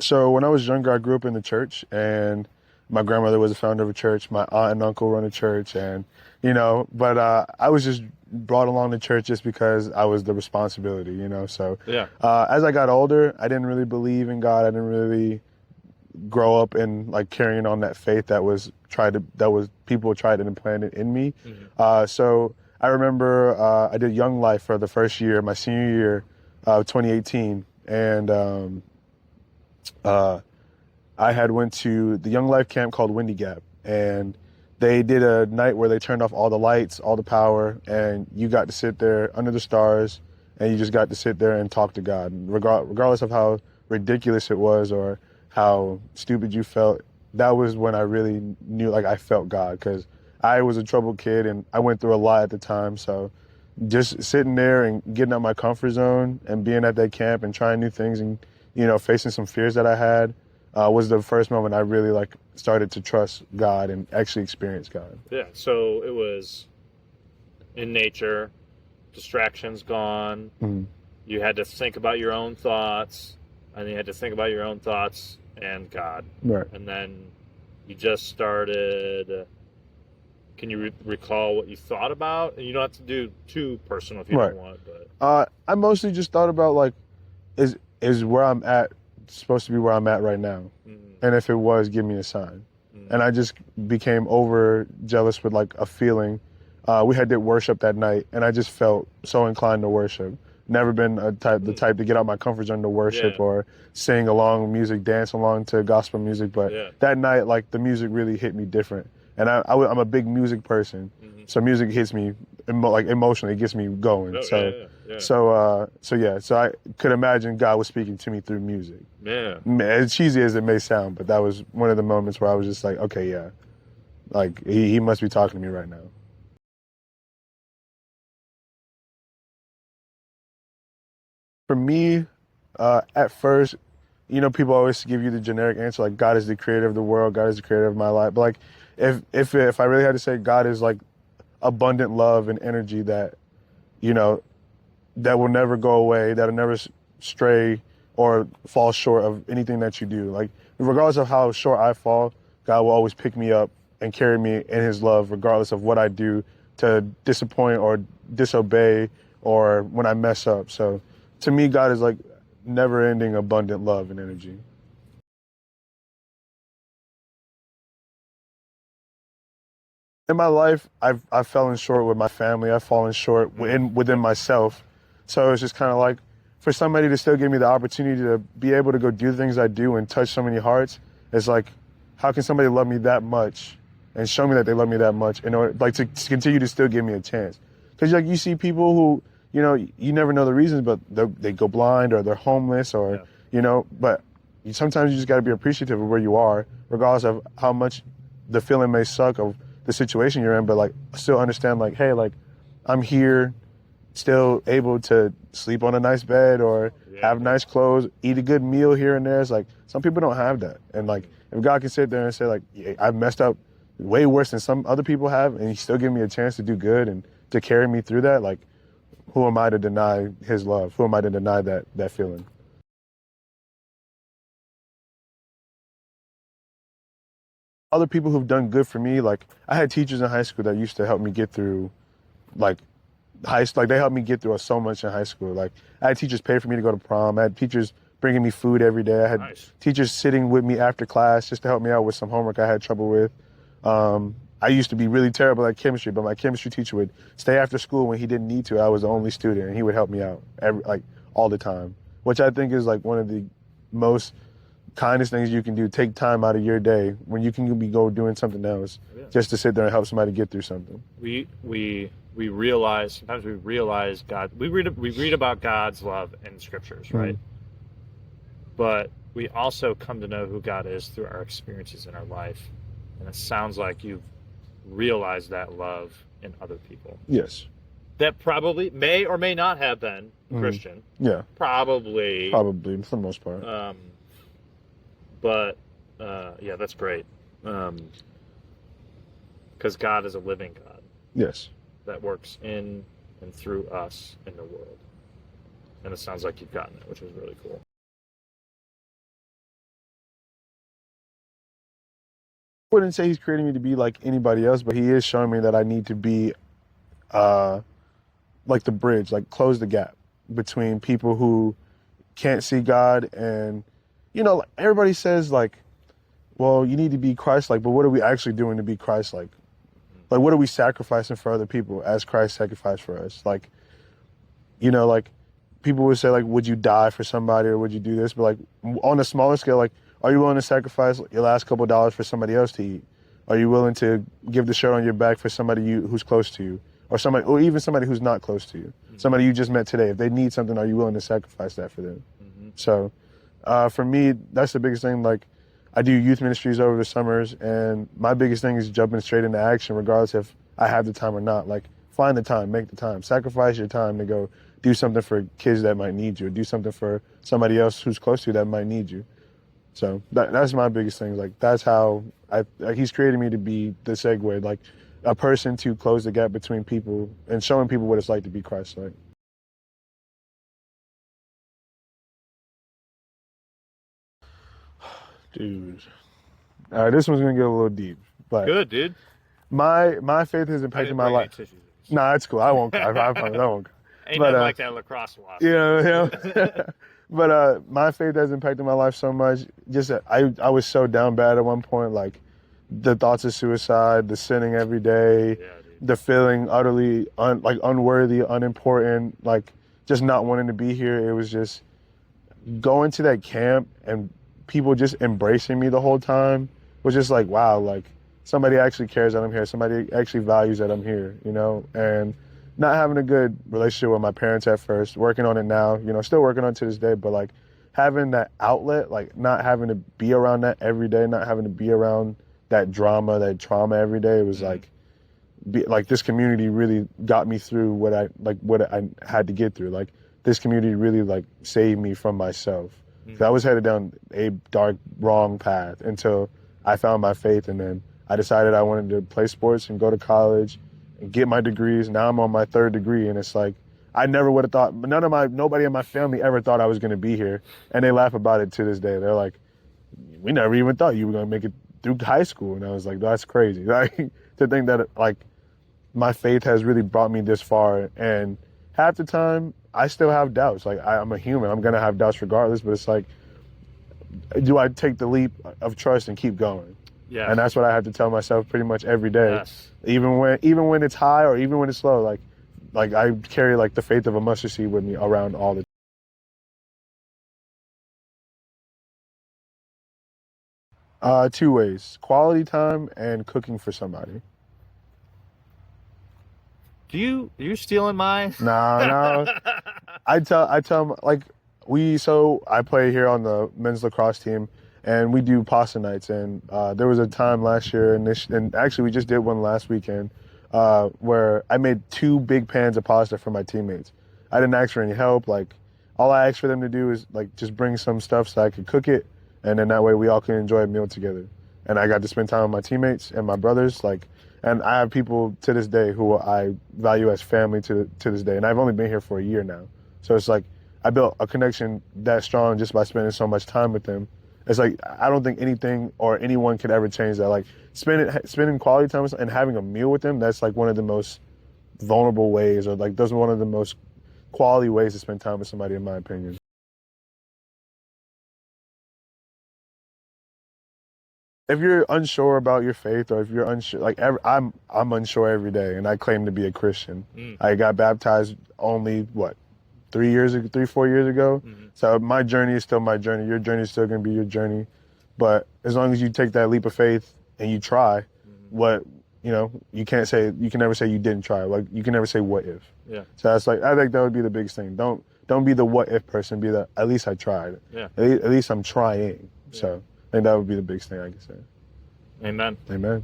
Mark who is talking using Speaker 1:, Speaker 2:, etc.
Speaker 1: So when I was younger, I grew up in the church, and my grandmother was a founder of a church. My aunt and uncle run a church, and but I was just brought along to church just because I was the responsibility. So
Speaker 2: Yeah.
Speaker 1: as I got older, I didn't really believe in God. I didn't really grow up in like carrying on that faith that was people tried to implant it in me.
Speaker 2: Hmm.
Speaker 1: So I remember I did Young Life for the first year, my senior year, 2018, and uh, I had went to the Young Life camp called Windy Gap, and they did a night where they turned off all the lights, all the power, and you got to sit there under the stars, and you just got to sit there and talk to God, regardless of how ridiculous it was or how stupid you felt. That was when I really knew, like, I felt God, because I was a troubled kid and I went through a lot at the time. So just sitting there and getting out my comfort zone and being at that camp and trying new things and facing some fears that I had was the first moment I really like started to trust God and actually experience God.
Speaker 2: Yeah. So it was in nature, distractions gone.
Speaker 1: Mhm.
Speaker 2: You had to think about your own thoughts, and you had to think about your own thoughts and God.
Speaker 1: Right.
Speaker 2: And then you just started. Can you recall what you thought about? And you don't have to do too personal if you
Speaker 1: Right.
Speaker 2: don't want, but
Speaker 1: I mostly just thought about like, is where I'm at supposed to be where I'm at right now?
Speaker 2: mm,
Speaker 1: And if it was, give me a sign.
Speaker 2: mm,
Speaker 1: And I just became over jealous with like a feeling. We had did worship that night, and I just felt so inclined to worship. Never been the
Speaker 2: mm,
Speaker 1: type to get out my comfort zone to
Speaker 2: yeah,
Speaker 1: worship or sing along with music, dance along to gospel music. But
Speaker 2: yeah,
Speaker 1: that night, like the music really hit me different. And I'm a big music person,
Speaker 2: hmm,
Speaker 1: so music hits me like emotionally, it gets me going.
Speaker 2: oh
Speaker 1: So
Speaker 2: yeah, yeah,
Speaker 1: so I could imagine God was speaking to me through music.
Speaker 2: yeah.
Speaker 1: As cheesy as it may sound, but that was one of the moments where I was just like, okay, yeah, like he must be talking to me right now. For me, at first, people always give you the generic answer like God is the creator of the world, God is the creator of my life. But like, if I really had to say, God is like abundant love and energy that you know that will never go away, that'll never stray or fall short of anything that you do. Like, regardless of how short I fall, God will always pick me up and carry me in His love, regardless of what I do to disappoint or disobey or when I mess up. So, to me, God is like never-ending, abundant love and energy. In my life, I've fallen short with my family. I've fallen short
Speaker 2: Mm,
Speaker 1: within myself. So it's just kind of like for somebody to still give me the opportunity to be able to go do things I do and touch so many hearts. It's like, how can somebody love me that much and show me that they love me that much in order like to continue to still give me a chance? Because like you see people who you never know the reasons, but they go blind or they're homeless or
Speaker 2: yeah,
Speaker 1: but sometimes you just got to be appreciative of where you are, regardless of how much the feeling may suck of the situation you're in, but like still understand like, hey, like I'm here, still able to sleep on a nice bed or
Speaker 2: yeah,
Speaker 1: have nice clothes, eat a good meal here and there. It's like some people don't have that, and like if God can sit there and say like, yeah, I've messed up way worse than some other people have, and He still give me a chance to do good and to carry me through that, like who am I to deny His love? Who am I to deny that feeling? Other people who've done good for me, like I had teachers in high school that used to help me get through like like they helped me get through so much in high school. Like I had teachers pay for me to go to prom. I had teachers bringing me food every day. I had
Speaker 2: nice.
Speaker 1: teachers sitting with me after class just to help me out with some homework I had trouble with. I used to be really terrible at chemistry, but my chemistry teacher would stay after school when he didn't need to. I was the only student, and he would help me out like all the time, which I think is like one of the most kindest things you can do. Take time out of your day when you can be go doing something else
Speaker 2: Yeah.
Speaker 1: just to sit there and help somebody get through something.
Speaker 2: We realize sometimes we realize God. We read about God's love in scriptures, right?
Speaker 1: Mm.
Speaker 2: But we also come to know who God is through our experiences in our life, and it sounds like you've realized that love in other people
Speaker 1: Yes.
Speaker 2: that probably may or may not have been
Speaker 1: Mm.
Speaker 2: Christian,
Speaker 1: Yeah.
Speaker 2: probably,
Speaker 1: Probably for the most part.
Speaker 2: um, but yeah, that's great. Because God is a living God
Speaker 1: Yes.
Speaker 2: that works in and through us in the world. And it sounds like you've gotten it, which is really cool.
Speaker 1: wouldn't say he's creating me to be like anybody else, but he is showing me that I need to be like the bridge, like close the gap between people who can't see God and, like everybody says like, well, you need to be Christ-like, but what are we actually doing to be Christ-like? Like, what are we sacrificing for other people as Christ sacrificed for us? Like, like people would say like, would you die for somebody or would you do this? But like on a smaller scale, like, are you willing to sacrifice your last couple of dollars for somebody else to eat? Are you willing to give the shirt on your back for somebody who's close to you, or even somebody who's not close to you, somebody you just met today? If they need something, are you willing to sacrifice that for them? So, for me, that's the biggest thing. Like, I do youth ministries over the summers, and my biggest thing is jumping straight into action, regardless if I have the time or not. Like, find the time, make the time, sacrifice your time to go do something for kids that might need you, or do something for somebody else who's close to you that might need you. So that's my biggest thing. Like, that's how he's created me to be the segue, like a person to close the gap between people and showing people what it's like to be Christ-like. Dude, this one's gonna get a little deep, but
Speaker 2: Good, dude.
Speaker 1: my faith has impacted my life. Nah, it's cool. I won't cry. I promise I won't cry.
Speaker 2: Ain't
Speaker 1: But,
Speaker 2: nothing like that lacrosse wasp.
Speaker 1: But my faith has impacted my life so much. Just I was so down bad at one point, like the thoughts of suicide, the sinning every day, the feeling utterly unworthy, unimportant, like just not wanting to be here. It was just going to that camp and people just embracing me the whole time was just like, wow, like somebody actually cares that I'm here. Somebody actually values that I'm here, and not having a good relationship with my parents at first, working on it now, still working on it to this day, but like having that outlet, like not having to be around that every day, not having to be around that drama, that trauma every day, it was like this community really got me through what I had to get through. Like this community really like saved me from myself. I was headed down a dark, wrong path until I found my faith, and then I decided I wanted to play sports and go to college and get my degrees. Now I'm on my third degree, and it's like I never would have thought. Nobody in my family ever thought I was going to be here, and they laugh about it to this day. They're like, "We never even thought you were going to make it through high school," and I was like, "That's crazy." Like to think that like my faith has really brought me this far, and half the time I still have doubts. Like I'm a human. I'm going to have doubts regardless, but it's like, do I take the leap of trust and keep going?
Speaker 2: Yeah.
Speaker 1: And that's what I have to tell myself pretty much every day.
Speaker 2: Yes.
Speaker 1: Even when it's high or even when it's low, like I carry like the faith of a mustard seed with me around all the time. Two ways: quality time and cooking for somebody.
Speaker 2: You stealing mine?
Speaker 1: No. I tell like I play here on the men's lacrosse team, and we do pasta nights. And there was a time last year, and actually we just did one last weekend, where I made 2 big pans of pasta for my teammates. I didn't ask for any help. Like all I asked for them to do is like just bring some stuff so I could cook it, and then that way we all can enjoy a meal together. And I got to spend time with my teammates and my brothers, and I have people to this day who I value as family to this day. And I've only been here for a year now. So it's like I built a connection that strong just by spending so much time with them. It's like I don't think anything or anyone could ever change that. Like spending quality time and having a meal with them, that's like one of the most vulnerable ways, or like those are one of the most quality ways to spend time with somebody, in my opinion. If you're unsure about your faith, or if you're unsure, like I'm unsure every day, and I claim to be a Christian. I got baptized only 4 years ago. So my journey is still my journey. Your journey is still going to be your journey. But as long as you take that leap of faith and you try, you can never say you didn't try. Like you can never say what if.
Speaker 2: Yeah.
Speaker 1: So that's like I think that would be the biggest thing. Don't be the what if person. Be the at least I tried.
Speaker 2: Yeah.
Speaker 1: At least I'm trying. So I think that would be the biggest thing I could say.
Speaker 2: Amen.
Speaker 1: Amen.